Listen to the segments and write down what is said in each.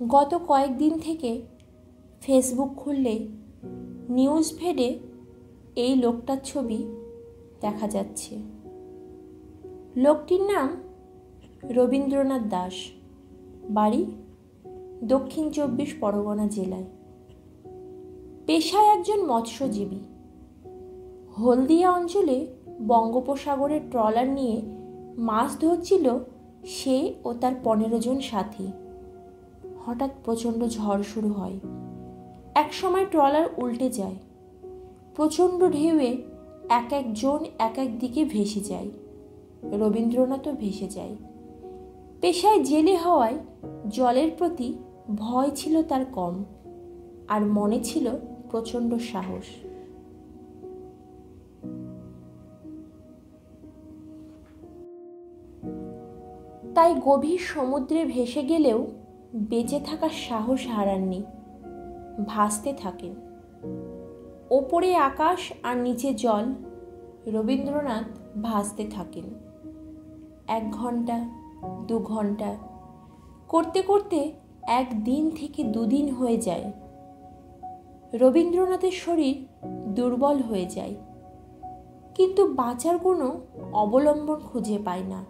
গত কয়েকদিন থেকে ফেসবুক খুললে নিউজ ফিডে এই লোকটার ছবি দেখা যাচ্ছে। লোকটির নাম রবীন্দ্রনাথ দাস, বাড়ি দক্ষিণ 24 পরগনা জেলায়। পেশায় একজন মৎস্যজীবী। হলদিয়া অঞ্চলে বঙ্গোপসাগরের ট্রলার নিয়ে মাছ ধরছিল সে ও তার 15 জন সাথী। হঠাৎ প্রচণ্ড ঝড় শুরু হয়। এক সময় ট্রলার উল্টে যায়। প্রচণ্ড ঢেউয়ে এক একজন এক এক দিকে ভেসে যায়। রবীন্দ্রনাথও ভেসে যায়। পেশায় জেলে হওয়ায় জলের প্রতি ভয় ছিল তার কম, আর মনে ছিল প্রচণ্ড সাহস। তাই গভীর সমুদ্রে ভেসে গেলেও বেঁচে থাকার সাহস হারাননি। ভাসতে থাকেন। ওপরে আকাশ আর নিচে জল। রবীন্দ্রনাথ ভাসতে থাকেন। 1 ঘন্টা, 2 ঘন্টা করতে করতে 1 দিন থেকে 2 দিন হয়ে যায়। রবীন্দ্রনাথের শরীর দুর্বল হয়ে যায়, কিন্তু বাঁচার কোনো অবলম্বন খুঁজে পায় না।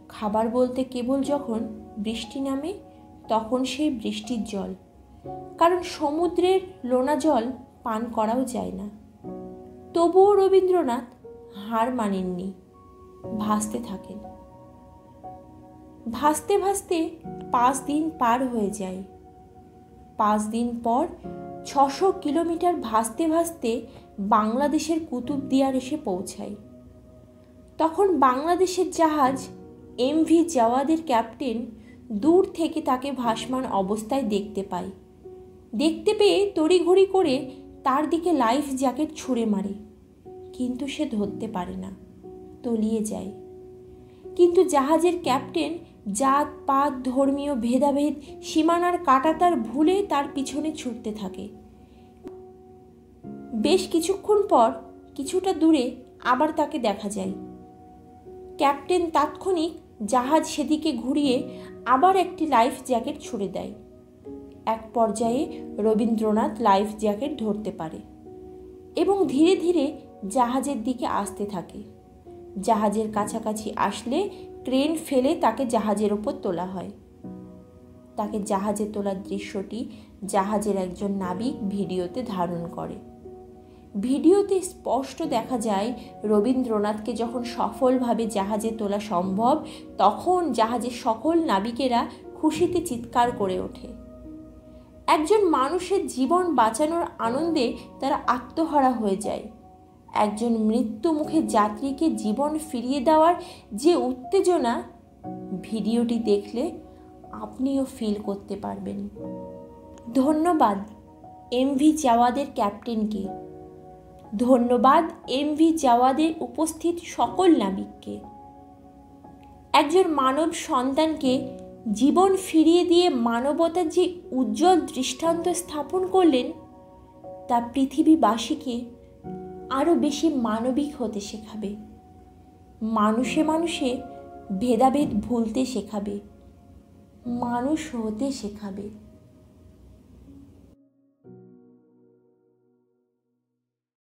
খাবার বলতে কেবল যখন বৃষ্টি নামে তখন সেই বৃষ্টির জল, কারণ সমুদ্রের লোনা জল পান করাও যায় না। তবুও রবীন্দ্রনাথ হার মানেননি। ভাসতে থাকেন। ভাসতে ভাসতে 5 দিন পার হয়ে যায়। 5 দিন পর 600 কিলোমিটার ভাসতে ভাসতে বাংলাদেশের কুতুবদিয়ার এসে পৌঁছায়। তখন বাংলাদেশের জাহাজ এমভি জাওয়াদের ক্যাপ্টেন দূর থেকে তাকে ভাসমান অবস্থায় দেখতে পায়। দেখতে পেয়ে তড়িঘড়ি করে তার দিকে লাইফ জ্যাকেট ছুঁড়ে মারে, কিন্তু সে ধরতে পারে না, তলিয়ে যায়। কিন্তু জাহাজের ক্যাপ্টেন জাত পাত ধর্মীয় ভেদাভেদ সীমানার কাঁটাতার ভুলে তার পিছনে ছুটতে থাকে। বেশ কিছুক্ষণ পর কিছুটা দূরে আবার তাকে দেখা যায়। ক্যাপ্টেন তাৎক্ষণিক জাহাজ সেদিকে ঘুরিয়ে আবার একটি লাইফ জ্যাকেট ছুঁড়ে দেয়। এক পর্যায়ে রবীন্দ্রনাথ লাইফ জ্যাকেট ধরতে পারে এবং ধীরে ধীরে জাহাজের দিকে আসতে থাকে। জাহাজের কাছাকাছি আসলে ক্রেন ফেলে তাকে জাহাজের ওপর তোলা হয়। তাকে জাহাজে তোলার দৃশ্যটি জাহাজের একজন নাবিক ভিডিওতে ধারণ করে। ভিডিওতে স্পষ্ট দেখা যায় রবীন্দ্রনাথকে যখন সফলভাবে জাহাজে তোলা সম্ভব, তখন জাহাজের সকল নাবিকেরা খুশিতে চিৎকার করে ওঠে। একজন মানুষের জীবন বাঁচানোর আনন্দে তারা আত্মহারা হয়ে যায়। একজন মৃত্যু মুখে যাত্রীকে জীবন ফিরিয়ে দেওয়ার যে উত্তেজনা, ভিডিওটি দেখলে আপনিও ফিল করতে পারবেন। ধন্যবাদ এমভি জাওয়াদের ক্যাপ্টেনকে। ধন্যবাদ এমভি জাওয়াদের উপস্থিত সকল নাবিককে। একজন মানব সন্তানকে জীবন ফিরিয়ে দিয়ে মানবতার যে উজ্জ্বল দৃষ্টান্ত স্থাপন করলেন, তা পৃথিবীবাসীকে আরও বেশি মানবিক হতে শেখাবে। মানুষে মানুষে ভেদাভেদ ভুলতে শেখাবে। মানুষ হতে শেখাবে।